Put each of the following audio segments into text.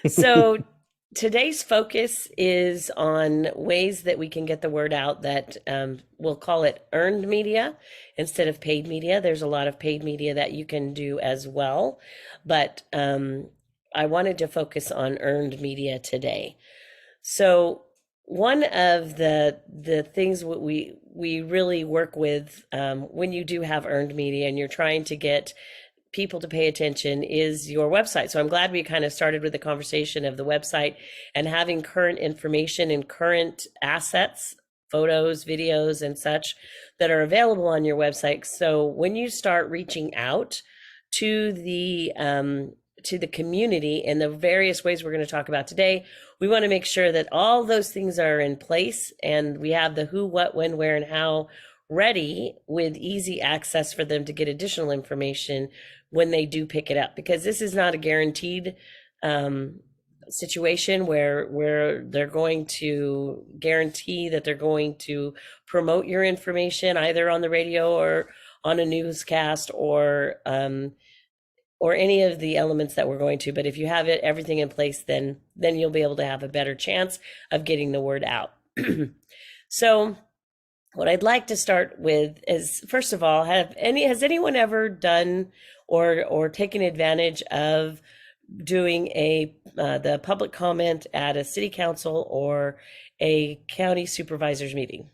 So today's focus is on ways that we can get the word out that we'll call it earned media instead of paid media. There's a lot of paid media that you can do as well, but I wanted to focus on earned media today. So one of the things we really work with when you do have earned media and you're trying to get people to pay attention is your website. So I'm glad we kind of started with the conversation of the website and having current information and current assets, photos, videos, and such that are available on your website. So when you start reaching out to the community in the various ways we're going to talk about today, we want to make sure that all those things are in place and we have the who, what, when, where, and how ready with easy access for them to get additional information when they do pick it up, because this is not a guaranteed situation where they're going to guarantee that they're going to promote your information either on the radio or on a newscast or any of the elements that we're going to. But if you have everything in place, then you'll be able to have a better chance of getting the word out. So what I'd like to start with is, first of all, has anyone ever done or taken advantage of doing the public comment at a city council or a county supervisors meeting?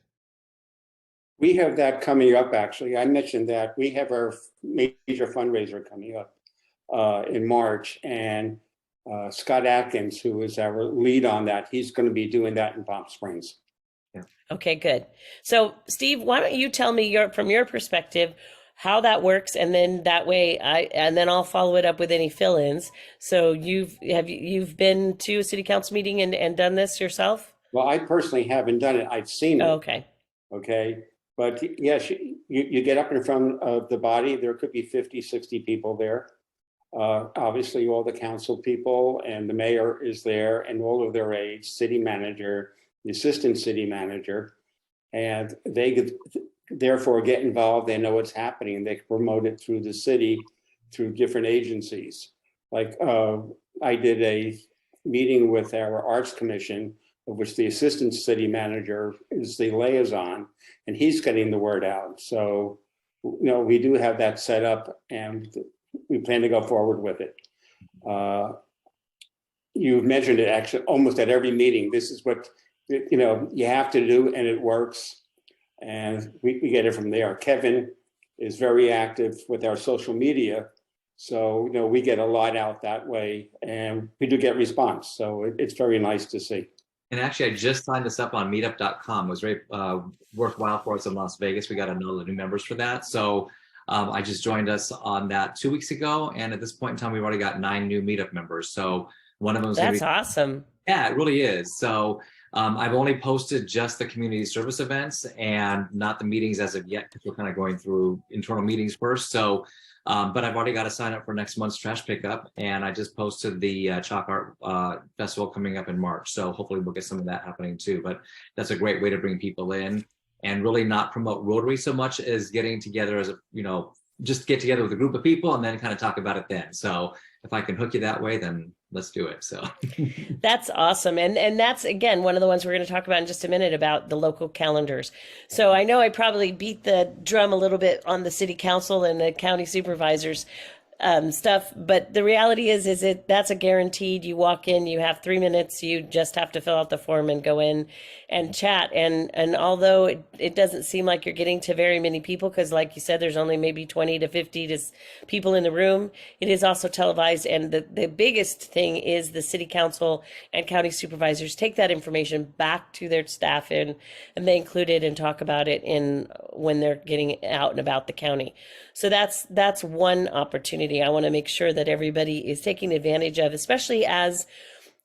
We have that coming up, actually. I mentioned that we have our major fundraiser coming up in March, and Scott Atkins, who is our lead on that, he's going to be doing that in Palm Springs. Yeah. Okay, good. So Steve, why don't you tell me from your perspective how that works, and then that way then I'll follow it up with any fill-ins. So you've been to a city council meeting and done this yourself? Well, I personally haven't done it. I've seen it. Oh, okay. Okay. But yes, you get up in front of the body. There could be 50, 60 people there. Obviously, all the council people and the mayor is there and all of their aides, city manager, the assistant city manager, and they therefore get involved. They know what's happening. They can promote it through the city, through different agencies. Like I did a meeting with our Arts Commission, of which the assistant city manager is the liaison, and he's getting the word out. So, we do have that set up, and we plan to go forward with it. You've mentioned it actually almost at every meeting. This is what you have to do, and it works. And we get it from there. Kevin is very active with our social media. So, we get a lot out that way, and we do get response. So it's very nice to see. And actually, I just signed this up on meetup.com. It was very worthwhile for us in Las Vegas. We got a lot of new members for that. So I just joined us on that 2 weeks ago. And at this point in time, we've already got 9 new meetup members. So one of them is That's awesome. Yeah, it really is. So I've only posted just the community service events and not the meetings as of yet, because we're kind of going through internal meetings first. So, but I've already got to sign up for next month's trash pickup, and I just posted the Chalk Art Festival coming up in March. So hopefully we'll get some of that happening too. But that's a great way to bring people in and really not promote Rotary so much as getting together as just get together with a group of people and then kind of talk about it then. So if I can hook you that way, then let's do it. So that's awesome. And that's, again, one of the ones we're going to talk about in just a minute, about the local calendars. So I know I probably beat the drum a little bit on the city council and the county supervisors stuff, but the reality is that's a guaranteed. You walk in, you have 3 minutes, you just have to fill out the form and go in and chat. And although it doesn't seem like you're getting to very many people, because like you said, there's only maybe 20 to 50 people in the room, it is also televised. And the biggest thing is the city council and county supervisors take that information back to their staff and they include it and talk about it when they're getting out and about the county. So that's one opportunity I want to make sure that everybody is taking advantage of, especially as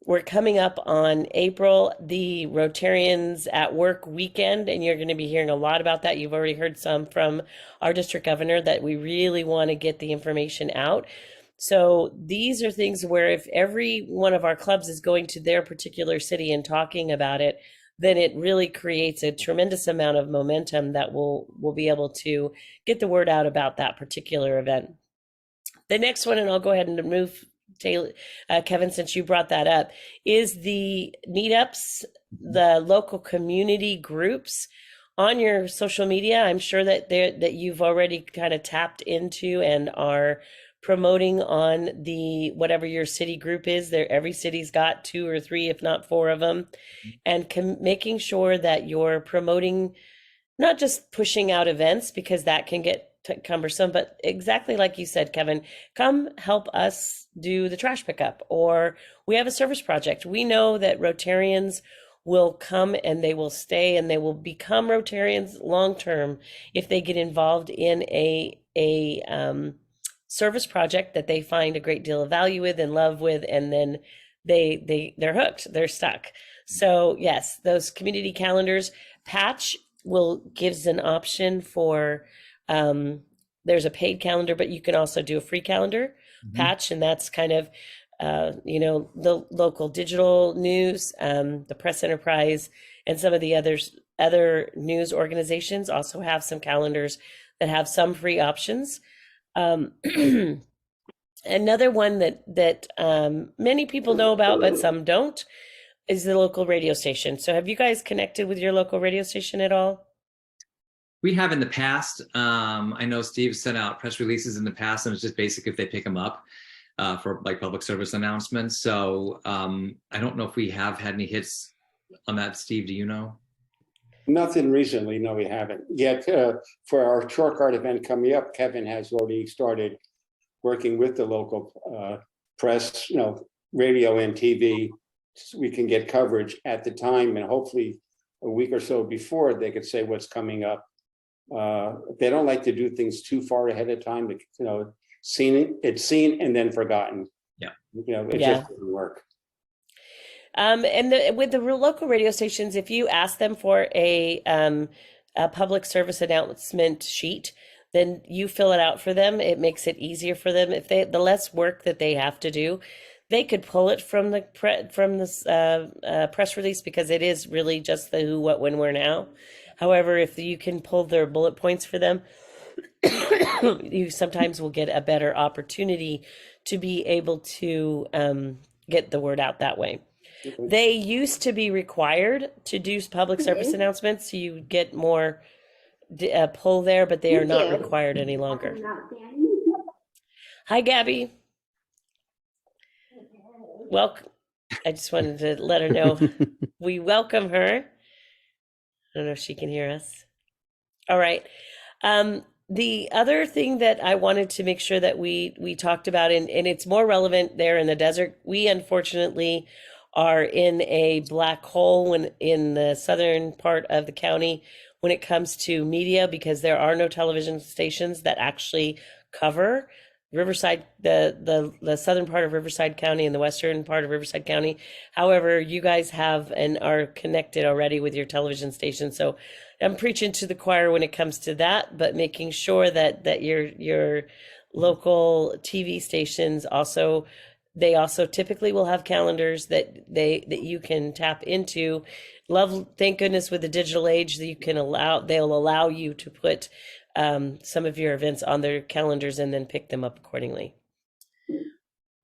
we're coming up on April, the Rotarians at Work weekend, and you're going to be hearing a lot about that. You've already heard some from our district governor that we really want to get the information out. So these are things where if every one of our clubs is going to their particular city and talking about it, then it really creates a tremendous amount of momentum that we'll be able to get the word out about that particular event. The next one, and I'll go ahead and move Taylor, Kevin, since you brought that up, is the meetups, the local community groups on your social media. I'm sure that you've already kind of tapped into and are promoting on the whatever your city group is. There, every city's got 2 or 3, if not 4 of them, and making sure that you're promoting, not just pushing out events because that can get cumbersome, but exactly like you said, Kevin, come help us do the trash pickup, or we have a service project. We know that Rotarians will come and they will stay and they will become Rotarians long term if they get involved in a service project that they find a great deal of value with and love with, and then they're hooked, they're stuck. So yes, those community calendars. Patch gives an option for there's a paid calendar, but you can also do a free calendar patch, and that's kind of the local digital news, the Press Enterprise, and some of the other news organizations also have some calendars that have some free options. Another one that many people know about but some don't is the local radio station. So have you guys connected with your local radio station at all? We have in the past. I know Steve sent out press releases in the past, and it's just basic if they pick them up for like public service announcements. So I don't know if we have had any hits on that. Steve, do you know? Nothing recently. No, we haven't yet. For our short card event coming up, Kevin has already started working with the local press, radio and TV. So we can get coverage at the time, and hopefully a week or so before they could say what's coming up. They don't like to do things too far ahead of time. It's seen and then forgotten. Yeah, it just doesn't work. With the local radio stations, if you ask them for a public service announcement sheet, then you fill it out for them. It makes it easier for them. If the less work that they have to do, they could pull it from the press release, because it is really just the who, what, when, where, now. However, if you can pull their bullet points for them, you sometimes will get a better opportunity to be able to get the word out that way. Okay. They used to be required to do public service announcements, so you get more pull there, but they are not required any longer. Hi, Gabby. Welcome. I just wanted to let her know we welcome her. I don't know if she can hear us. All right. The other thing that I wanted to make sure that we talked about, and it's more relevant there in the desert, we unfortunately are in a black hole in the southern part of the county when it comes to media, because there are no television stations that actually cover Riverside, the southern part of Riverside County and the western part of Riverside County. However, you guys have and are connected already with your television station. So I'm preaching to the choir when it comes to that, but making sure that your local TV stations also typically will have calendars that you can tap into. Thank goodness with the digital age that they'll allow you to put some of your events on their calendars and then pick them up accordingly.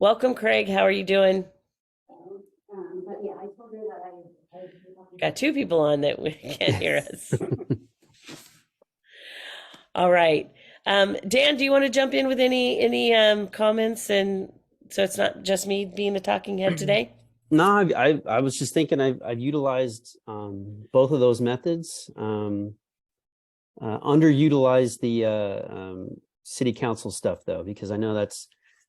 Welcome, Craig. How are you doing? But yeah, I told her that I got 2 people on that can't hear us. All right. Dan, do you want to jump in with any comments, and so it's not just me being the talking head today? No, I was just thinking I've utilized both of those methods. Underutilized the city council stuff though, because I know that's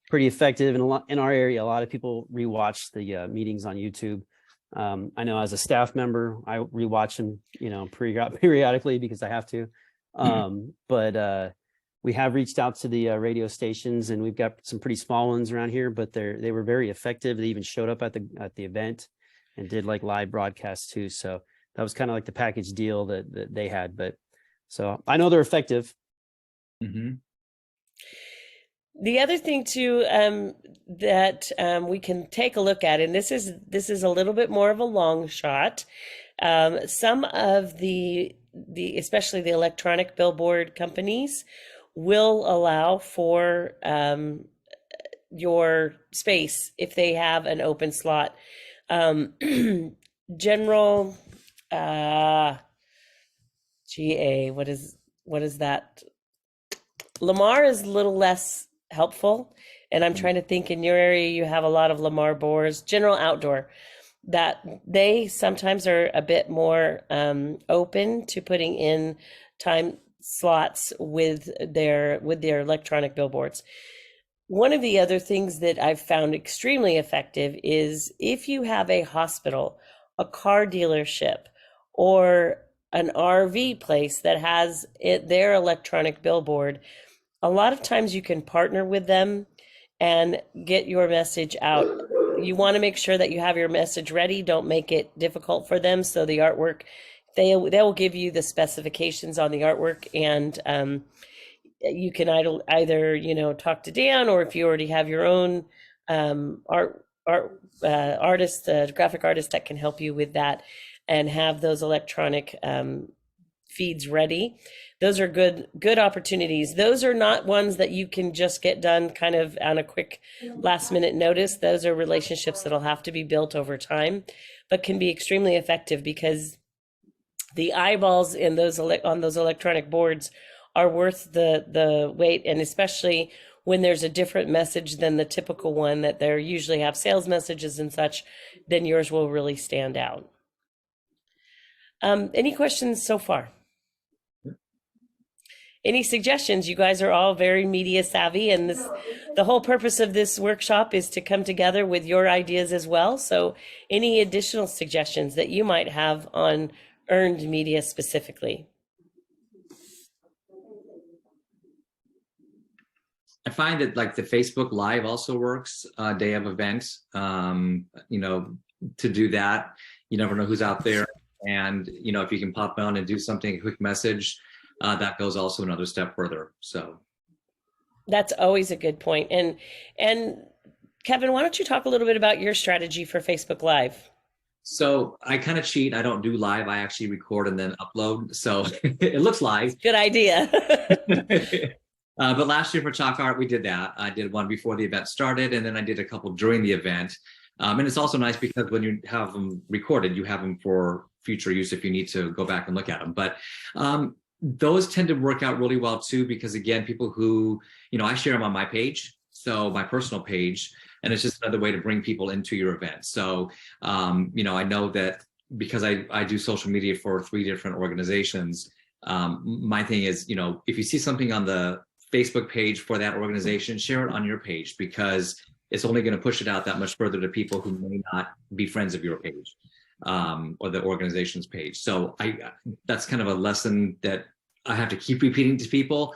pretty effective, and in our area, a lot of people rewatch the meetings on YouTube. I know as a staff member, I rewatch them, periodically because I have to. But we have reached out to the radio stations, and we've got some pretty small ones around here, but they were very effective. They even showed up at the event and did like live broadcasts too. So that was kind of like the package deal that they had. But so I know they're effective. Mm-hmm. The other thing too that we can take a look at, and this is a little bit more of a long shot. Some of the especially the electronic billboard companies will allow for your space if they have an open slot. General GA, what is that? Lamar is a little less helpful, and I'm trying to think, in your area you have a lot of Lamar boards. General Outdoor, that they sometimes are a bit more open to putting in time slots with their electronic billboards. One of the other things that I've found extremely effective is if you have a hospital, a car dealership, or an RV place that has their electronic billboard, a lot of times you can partner with them and get your message out. You want to make sure that you have your message ready. Don't make it difficult for them. So the artwork, they will give you the specifications on the artwork, and you can either talk to Dan, or if you already have your own artist, graphic artist that can help you with that, and have those electronic feeds ready. Those are good opportunities. Those are not ones that you can just get done kind of on a quick last minute notice. Those are relationships that'll have to be built over time, but can be extremely effective because the eyeballs in those on those electronic boards are worth the wait, and especially when there's a different message than the typical one, that they usually have sales messages and such, then yours will really stand out. Any questions so far? Any suggestions? You guys are all very media savvy, and the whole purpose of this workshop is to come together with your ideas as well. So any additional suggestions that you might have on earned media specifically? I find that like the Facebook Live also works, day of events, to do that. You never know who's out there. And, if you can pop on and do something, a quick message, that goes also another step further. So that's always a good point. And Kevin, why don't you talk a little bit about your strategy for Facebook Live? So I kind of cheat. I don't do live. I actually record and then upload. So it looks live. Good idea. But last year for Chalk Art, we did that. I did one before the event started, and then I did a couple during the event. And it's also nice because when you have them recorded, you have them for future use if you need to go back and look at them. But those tend to work out really well too, because again, people who, I share them on my page, so my personal page, and it's just another way to bring people into your event. So, I know that because I do social media for 3 different organizations, my thing is, if you see something on the Facebook page for that organization, share it on your page, because it's only going to push it out that much further to people who may not be friends of your page or the organization's page. So that's kind of a lesson that I have to keep repeating to people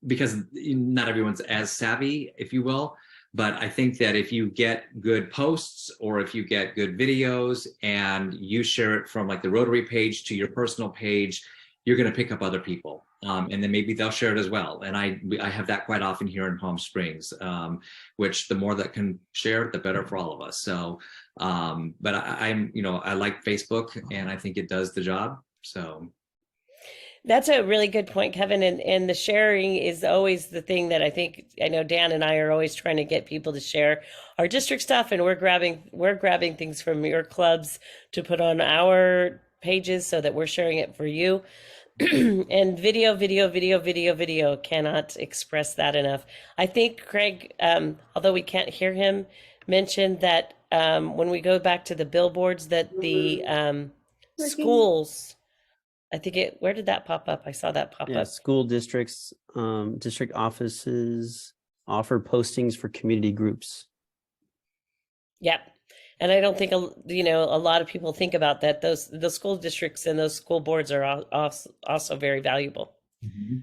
because not everyone's as savvy, if you will. But I think that if you get good posts or if you get good videos and you share it from like the Rotary page to your personal page, you're going to pick up other people. And then maybe they'll share it as well. And I have that quite often here in Palm Springs, which the more that can share, the better for all of us. So, but I like Facebook, and I think it does the job. So. That's a really good point, Kevin. And the sharing is always the thing that I know Dan and I are always trying to get people to share our district stuff, and we're grabbing things from your clubs to put on our pages so that we're sharing it for you. And video cannot express that enough. I think Craig, although we can't hear him, mentioned that when we go back to the billboards, that the schools, where did that pop up? I saw that pop up. School districts, district offices offer postings for community groups. Yep. And I don't think, a lot of people think about that. The school districts and those school boards are also very valuable. Mm-hmm.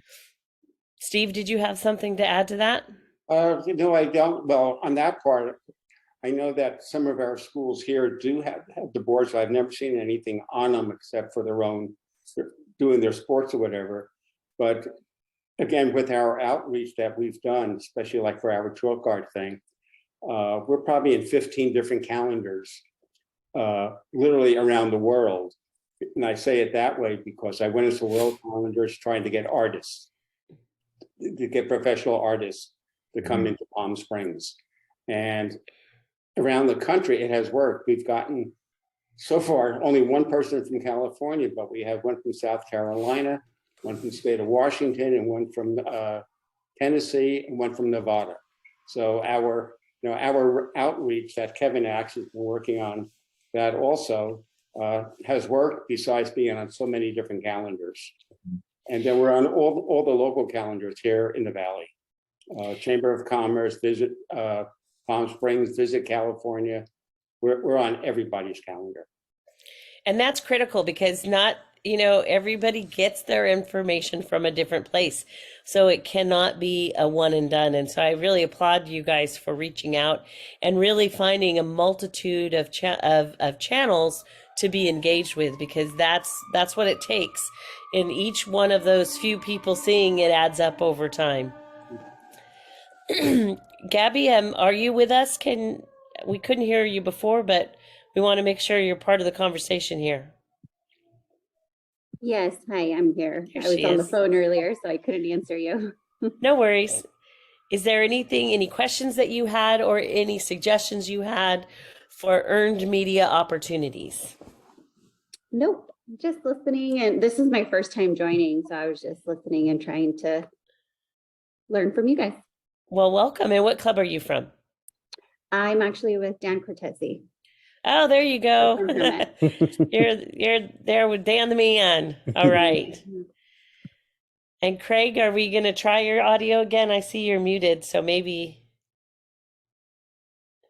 Steve, did you have something to add to that? No, I don't. Well, on that part, I know that some of our schools here do have the boards. I've never seen anything on them except for their own, doing their sports or whatever. But again, with our outreach that we've done, especially like for our chalk art thing, we're probably in 15 different calendars, literally around the world. And I say it that way because I went into world calendars trying to get artists, to get professional artists. to come into Palm Springs. And around the country, it has worked. We've gotten, so far, only one person from California, but we have one from South Carolina, one from the state of Washington, and one from Tennessee, and one from Nevada. So our outreach that Kevin Axe has been working on, that also has worked, besides being on so many different calendars. And then we're on all the local calendars here in the Valley. Chamber of Commerce, Visit Palm Springs, Visit California. We're on everybody's calendar. And that's critical because not, everybody gets their information from a different place. So it cannot be a one and done. And so I really applaud you guys for reaching out and really finding a multitude of channels to be engaged with, because that's what it takes. In each one of those few people seeing it adds up over time. Gabby, are you with us? We couldn't hear you before, but we want to make sure you're part of the conversation here. Yes, hi, I'm here. Here I was she on the is. phone earlier, so I couldn't answer you. No worries. Is there any questions that you had or any suggestions you had for earned media opportunities? Nope, just listening. And this is my first time joining, so I was just listening and trying to learn from you guys. Well, welcome. And what club are you from? I'm actually with Dan Cortese. Oh, there you go. From Hermit. You're there with Dan the man. All right. And Craig, are we going to try your audio again? I see you're muted, so maybe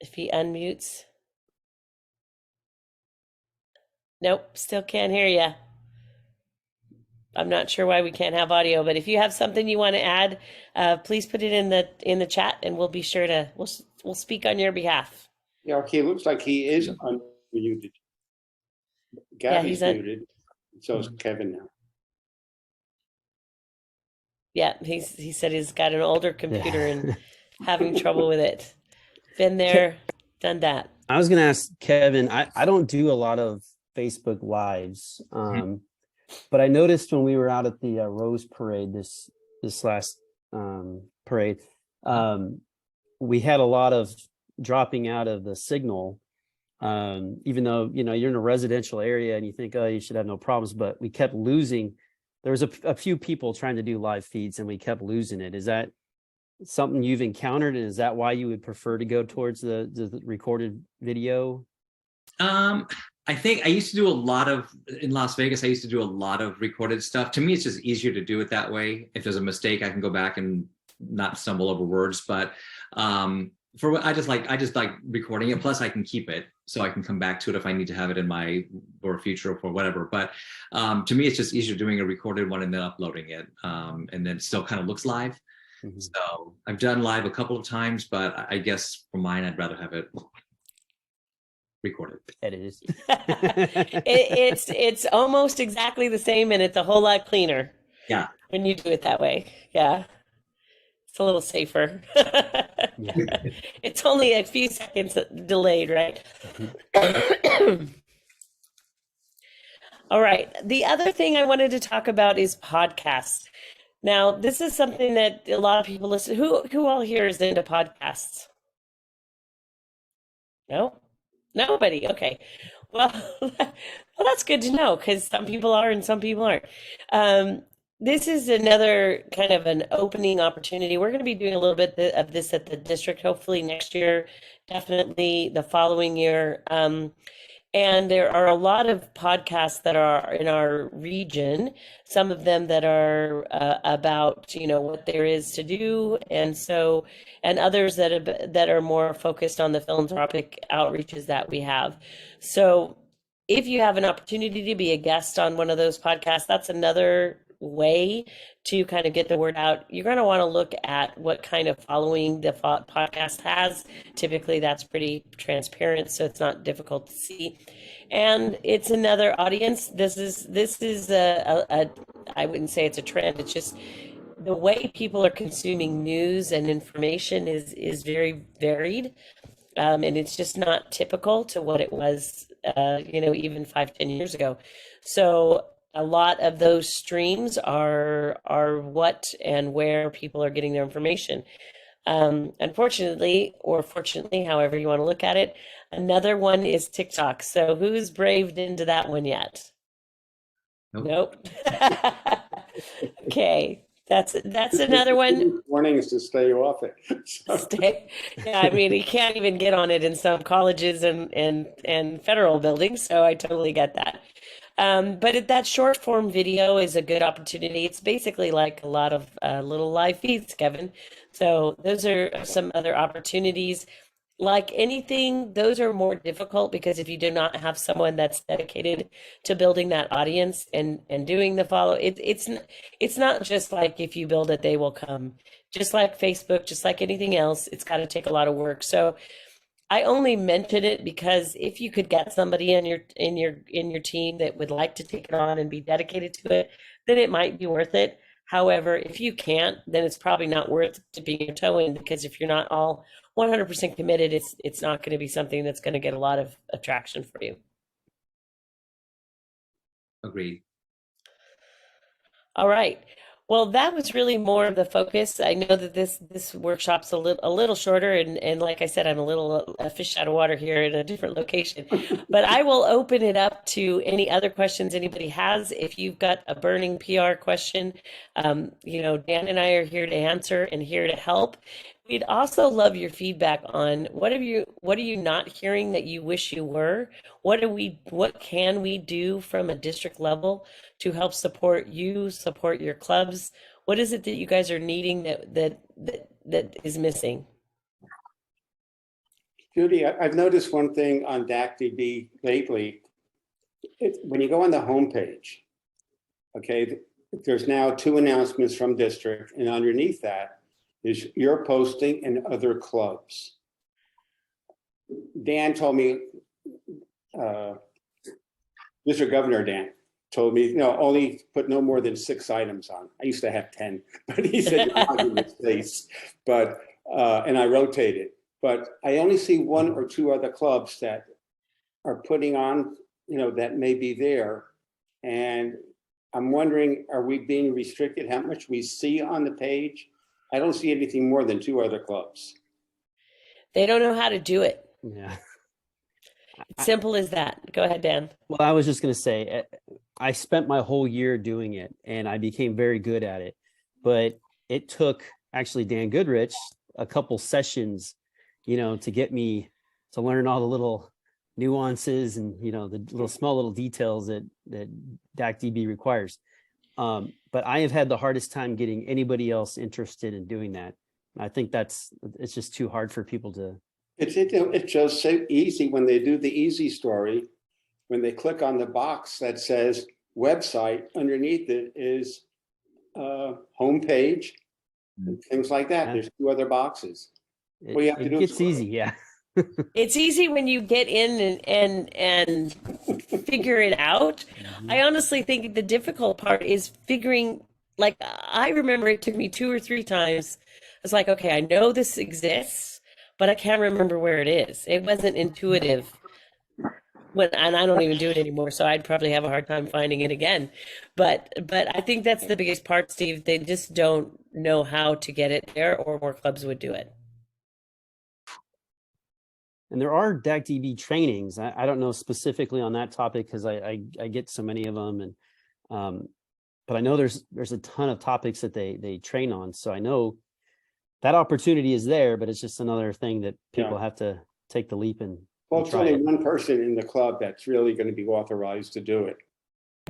if he unmutes. Nope, still can't hear you. I'm not sure why we can't have audio, but if you have something you want to add, please put it in the chat, and we'll be sure to we'll speak on your behalf. Yeah, okay, looks like he is unmuted. Gabby's muted. So is Kevin now. Yeah, he said he's got an older computer and having trouble with it. Been there, done that. I was going to ask Kevin, I don't do a lot of Facebook Lives, but I noticed when we were out at the Rose Parade this last parade, we had a lot of dropping out of the signal, even though, you're in a residential area and you think, oh, you should have no problems, but we kept losing. There was a few people trying to do live feeds and we kept losing it. Is that something you've encountered? And is that why you would prefer to go towards the recorded video? I think I used to do in Las Vegas, I used to do a lot of recorded stuff. To me, it's just easier to do it that way. If there's a mistake, I can go back and not stumble over words. But I just like recording it. Plus I can keep it so I can come back to it if I need to have it in my or future or whatever. But to me, it's just easier doing a recorded one and then uploading it. And then it still kind of looks live. Mm-hmm. So I've done live a couple of times, but I guess for mine, I'd rather have it recorded. Edited. It's almost exactly the same, and it's a whole lot cleaner. Yeah. When you do it that way. Yeah. It's a little safer. Yeah. It's only a few seconds delayed, right? All right. The other thing I wanted to talk about is podcasts. Now, this is something that a lot of people listen. Who all here is into podcasts? No? Nobody. Okay. Well, that's good to know, because some people are and some people aren't. This is another kind of an opening opportunity. We're going to be doing a little bit of this at the district, hopefully next year, definitely the following year. And there are a lot of podcasts that are in our region, some of them that are about, what there is to do. And others that are more focused on the philanthropic outreaches that we have. So if you have an opportunity to be a guest on one of those podcasts, that's another way to kind of get the word out. You're going to want to look at what kind of following the podcast has. Typically that's pretty transparent, so it's not difficult to see, and it's another audience. This is a I wouldn't say it's a trend, it's just the way people are consuming news and information is very varied, and it's just not typical to what it was even 5-10 years ago. So a lot of those streams are what and where people are getting their information. Unfortunately, or fortunately, however you want to look at it, another one is TikTok. So who's braved into that one yet? Nope. Nope. Okay, that's another one. Warnings to stay off it. So, Stay. Yeah, I mean, you can't even get on it in some colleges and federal buildings, so I totally get that. That short form video is a good opportunity. It's basically like a lot of little live feeds, Kevin. So those are some other opportunities. Like anything, those are more difficult because if you do not have someone that's dedicated to building that audience and doing the follow, it's not just like if you build it, they will come. Just like Facebook, just like anything else, it's got to take a lot of work. So I only mention it because if you could get somebody in your team that would like to take it on and be dedicated to it, then it might be worth it. However, if you can't, then it's probably not worth dipping your toe in because if you're not all 100% committed, it's not going to be something that's going to get a lot of attraction for you. Agreed. All right. Well, that was really more of the focus. I know that this workshop's a little shorter, and like I said, I'm a little a fish out of water here in a different location. But I will open it up to any other questions anybody has. If you've got a burning PR question, Dan and I are here to answer and here to help. We'd also love your feedback on what are you not hearing that you wish you were? What can we do from a district level to help support you, support your clubs? What is it that you guys are needing that is missing? Judy, I've noticed one thing on DACDB lately. When you go on the homepage, okay, there's now 2 announcements from district, and underneath that is your posting and other clubs. Dan told me, Mr. Governor Dan told me, only put no more than 6 items on. I used to have 10, but he said, you're not in this space. But, and I rotated. But I only see 1 or 2 other clubs that are putting on, that may be there. And I'm wondering, are we being restricted how much we see on the page? I don't see anything more than 2 other clubs. They don't know how to do it. Yeah. It's simple as that. Go ahead, Dan. Well, I was just going to say, I spent my whole year doing it and I became very good at it. But it took actually Dan Goodrich a couple sessions, to get me to learn all the little nuances and, the little small little details that DACDB requires. But I have had the hardest time getting anybody else interested in doing that. I think it's just too hard for people to. It's just so easy when they do the easy story. When they click on the box that says website, underneath it is homepage and things like that. Yeah. There's 2 other boxes. It gets easy, yeah. It's easy when you get in and figure it out. I honestly think the difficult part is figuring, like, I remember it took me 2 or 3 times. It's like, okay, I know this exists, but I can't remember where it is. It wasn't intuitive and I don't even do it anymore, so I'd probably have a hard time finding it again. But I think that's the biggest part, Steve. They just don't know how to get it there, or more clubs would do it. And there are DACDB trainings. I don't know specifically on that topic because I get so many of them, and but I know there's a ton of topics that they train on. So I know that opportunity is there, but it's just another thing that people have to take the leap and. Well, it's only one person in the club that's really going to be authorized to do it.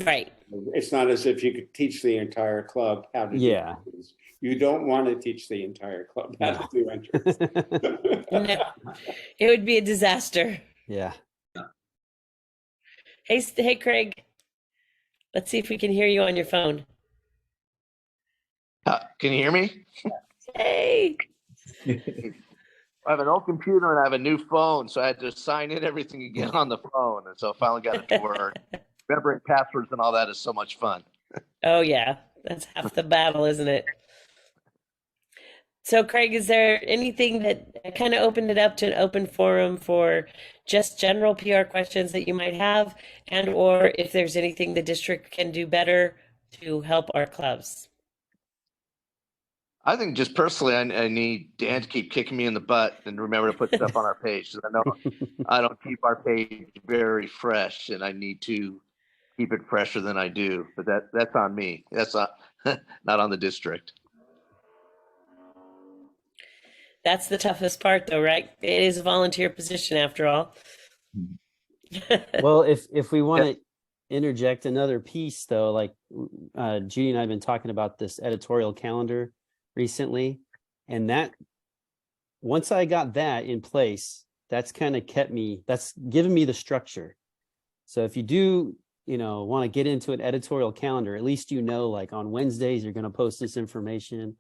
Right. It's not as if you could teach the entire club how to do things. You don't want to teach the entire club how to do entrance. No, it would be a disaster. Yeah. Hey, Craig. Let's see if we can hear you on your phone. Can you hear me? Hey. I have an old computer and I have a new phone, so I had to sign in everything again on the phone, and so I finally got it to work. Remembering passwords and all that is so much fun. Oh yeah, that's half the battle, isn't it? So, Craig, is there anything that kind of opened it up to an open forum for just general PR questions that you might have, and or if there's anything the district can do better to help our clubs? I think just personally, I need Dan to keep kicking me in the butt and remember to put stuff on our page. 'Cause I know I don't keep our page very fresh, and I need to keep it fresher than I do. But that's on me. That's not not on the district. That's the toughest part, though, right? It is a volunteer position after all. Well, if we want to interject another piece though, like Judy and I have been talking about this editorial calendar recently, and that once I got that in place, that's kind of that's given me the structure. So if you do, want to get into an editorial calendar, at least like on Wednesdays you're going to post this information,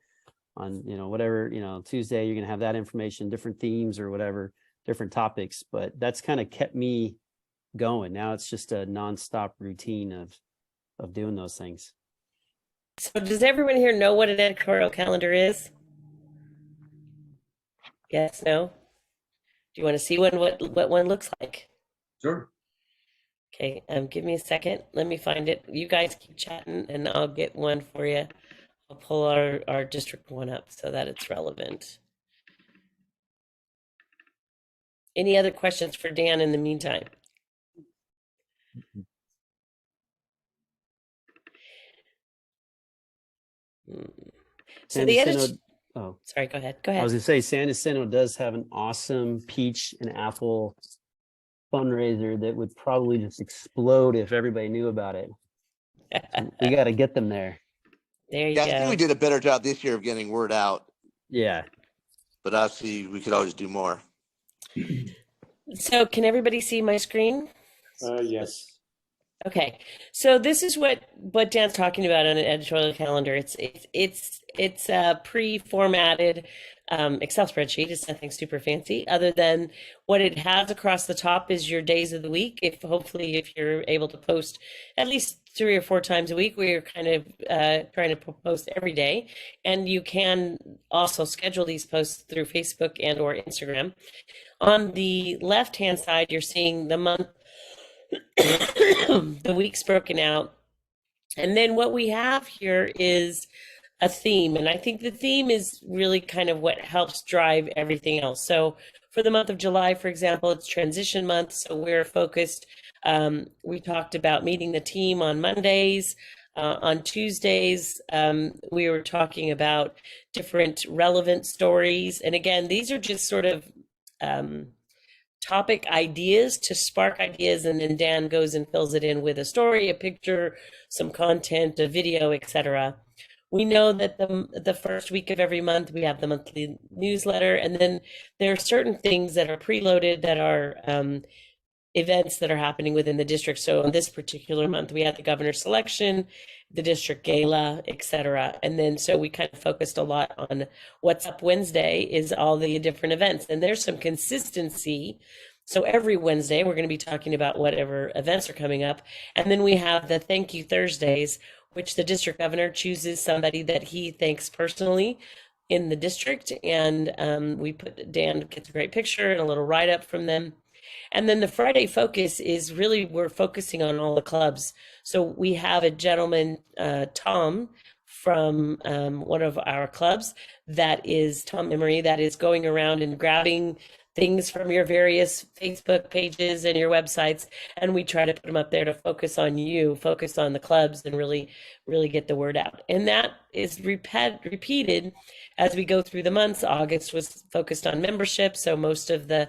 on whatever, Tuesday you're going to have that information, different themes or whatever, different topics. But that's kind of kept me going. Now it's just a nonstop routine of doing those things. So does everyone here know what an editorial calendar is? Yes, no? Do you want to see what one looks like? Sure. Okay, give me a second. Let me find it. You guys keep chatting and I'll get one for you. I'll pull our district one up so that it's relevant. Any other questions for Dan in the meantime? So the edit. Oh, sorry. Go ahead. Go I ahead. was gonna say San Jacinto does have an awesome peach and apple fundraiser that would probably just explode if everybody knew about it. So we got to get them there. There you Yeah, I go. think we did a better job this year of getting word out, Yeah. but obviously we could always do more. So can everybody see my screen? Yes. Okay, so this is what Dan's talking about on an editorial calendar. It's a pre-formatted Excel spreadsheet. It's nothing super fancy, other than what it has across the top is your days of the week. Hopefully if you're able to post at least 3 or 4 times a week, we're kind of trying to post every day, and you can also schedule these posts through Facebook and or Instagram. On the left-hand side, you're seeing the month. The week's broken out. And then what we have here is a theme. And I think the theme is really kind of what helps drive everything else. So for the month of July, for example, it's transition month. So we're focused. We talked about meeting the team on Mondays. On Tuesdays, we were talking about different relevant stories. And again, these are just sort of topic ideas to spark ideas, and then Dan goes and fills it in with a story, a picture, some content, a video, etc. We know that the first week of every month we have the monthly newsletter, and then there are certain things that are preloaded that are events that are happening within the district. So in this particular month, we had the governor's selection, the district gala, etc. And then so we kind of focused a lot on what's up Wednesday is all the different events. And there's some consistency. So every Wednesday, we're going to be talking about whatever events are coming up. And then we have the Thank You Thursdays, which the district governor chooses somebody that he thanks personally in the district. And Dan gets a great picture and a little write-up from them. And then the Friday focus is really, we're focusing on all the clubs. So we have a gentleman, Tom, from one of our clubs, that is Tom Emery, that is going around and grabbing things from your various Facebook pages and your websites. And we try to put them up there to focus on you, focus on the clubs, and really, really get the word out. And that is repeated as we go through the months. August was focused on membership. So most of the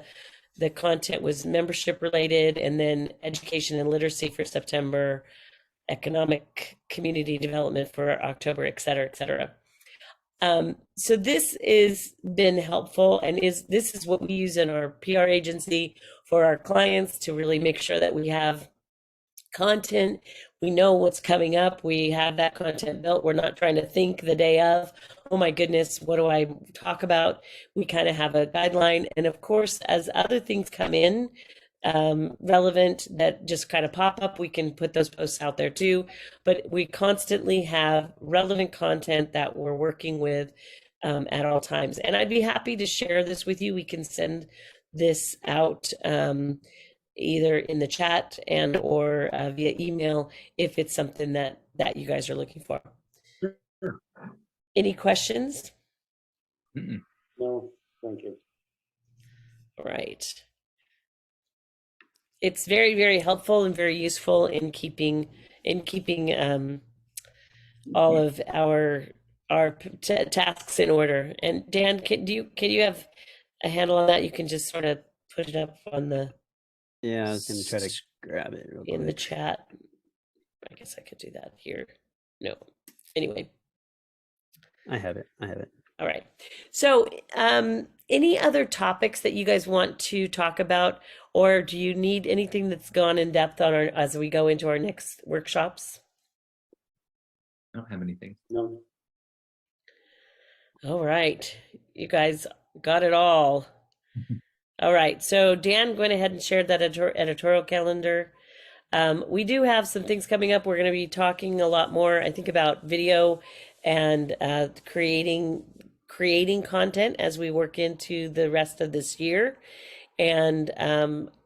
content was membership related, and then education and literacy for September, economic community development for October, et cetera, et cetera. So this has been helpful, and this is what we use in our PR agency for our clients to really make sure that we have content. We know what's coming up. We have that content built. We're not trying to think the day of, oh my goodness, what do I talk about? We kind of have a guideline. And of course, as other things come in, relevant that just kind of pop up, we can put those posts out there too. But we constantly have relevant content that we're working with at all times. And I'd be happy to share this with you. We can send this out either in the chat and or via email if it's something that you guys are looking for. Sure. Any questions? Mm-mm. No, thank you. All right. It's very, very helpful and very useful in keeping all of our tasks in order. And Dan, can you have a handle on that? You can just sort of put it up on the Yeah, I was gonna try to grab it real in the quick. chat. I guess I could do that here. No. Anyway. I have it. I have it. All right. So, any other topics that you guys want to talk about, or do you need anything that's gone in depth on our as we go into our next workshops? I don't have anything. No. All right. You guys got it all. All right. So, Dan went ahead and shared that editorial calendar. We do have some things coming up. We're going to be talking a lot more, I think, about video and creating content as we work into the rest of this year. And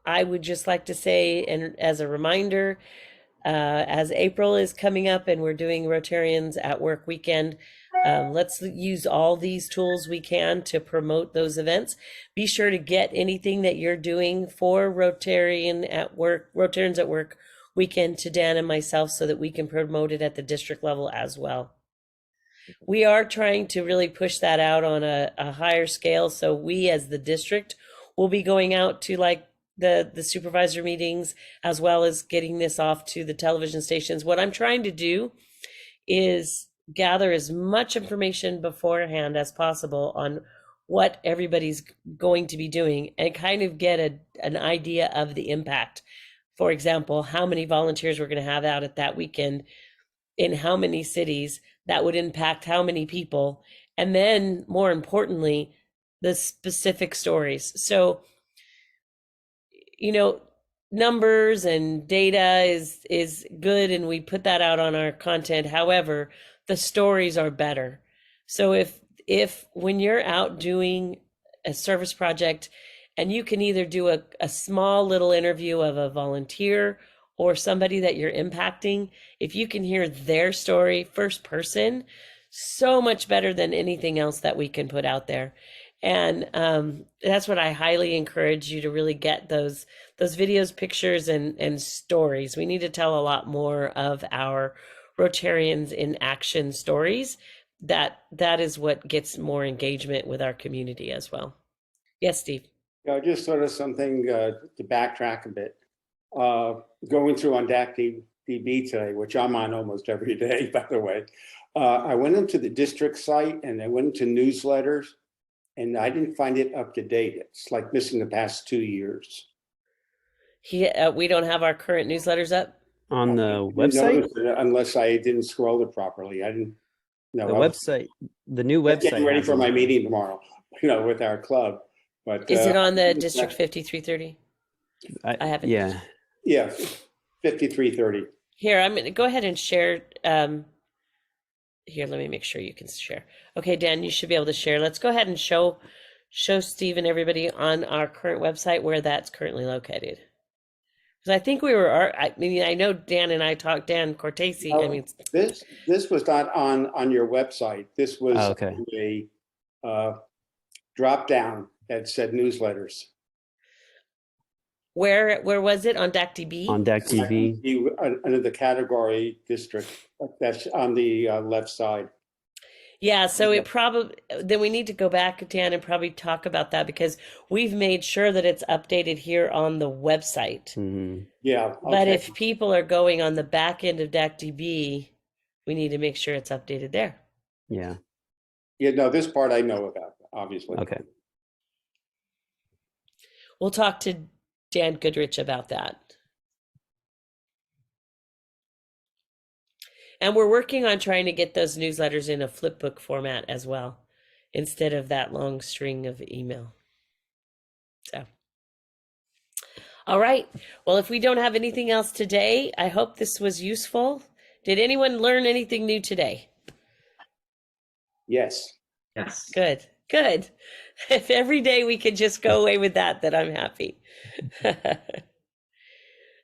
I would just like to say, and as a reminder, as April is coming up and we're doing Rotarians at Work weekend, let's use all these tools we can to promote those events. Be sure to get anything that you're doing for Rotarians at Work weekend to Dan and myself so that we can promote it at the district level as well. We are trying to really push that out on a higher scale. So we as the district will be going out to like the supervisor meetings, as well as getting this off to the television stations. What I'm trying to do is gather as much information beforehand as possible on what everybody's going to be doing and kind of get an idea of the impact. For example, how many volunteers we're going to have out at that weekend, in how many cities, that would impact how many people, and then more importantly, the specific stories. So, numbers and data is good, and we put that out on our content. However, the stories are better. So if when you're out doing a service project and you can either do a small little interview of a volunteer or somebody that you're impacting, if you can hear their story first person, so much better than anything else that we can put out there. And that's what I highly encourage you to really get those videos, pictures, and stories. We need to tell a lot more of our Rotarians in action stories. That is what gets more engagement with our community as well. Yes, Steve. Yeah, just sort of something to backtrack a bit. Going through on DAC-DB today, which I'm on almost every day, by the way. I went into the district site and I went into newsletters, and I didn't find it up to date. It's like missing the past 2 years. We don't have our current newsletters up On the I didn't website? notice it unless I didn't scroll it properly. I didn't know. The website, the new I'm website. getting ready has for it. my meeting tomorrow, with our club. But Is it on the District 5330? I have it. Yeah. Yeah, 5330. Here, I'm going to go ahead and share. Here, let me make sure you can share. Okay, Dan, you should be able to share. Let's go ahead and show Steve and everybody on our current website where that's currently located. Because I think I know Dan and I talked, Dan Cortese. No, this was not on your website. This was okay. a drop down that said newsletters. Where was it? On DAC-DB? On DAC-DB. Under the category district, that's on the left side. Yeah, so it probably, then we need to go back, Dan, and probably talk about that because we've made sure that it's updated here on the website. Mhm. Yeah. Okay. But if people are going on the back end of DAC-DB, we need to make sure it's updated there. Yeah. Yeah, no, this part I know about, obviously. Okay. We'll talk to Dan Goodrich about that. And we're working on trying to get those newsletters in a flipbook format as well, instead of that long string of email. So, all right. Well, if we don't have anything else today, I hope this was useful. Did anyone learn anything new today? Yes. Yes. Good, good. If every day we could just go away with that, then I'm happy.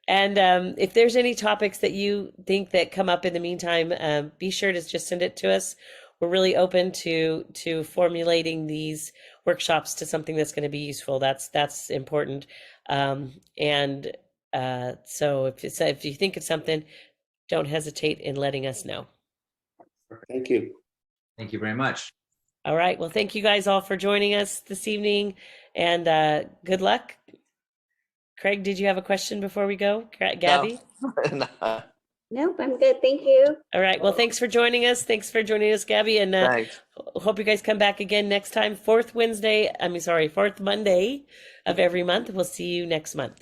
And if there's any topics that you think that come up in the meantime, be sure to just send it to us. we're really open to formulating these workshops to something that's going to be useful. That's important. And so if you think of something, don't hesitate in letting us know. Thank you. Thank you very much. All right. Well, thank you guys all for joining us this evening, and good luck. Craig, did you have a question before we go? Gabby? No. Nope, I'm good. Thank you. All right. Well, thanks for joining us. Thanks for joining us, Gabby. And Thanks. hope you guys come back again next time. Fourth Monday of every month. We'll see you next month.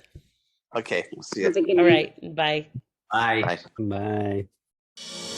Okay, we'll see Have you. a good All night. right. Bye. Bye. Bye. Bye.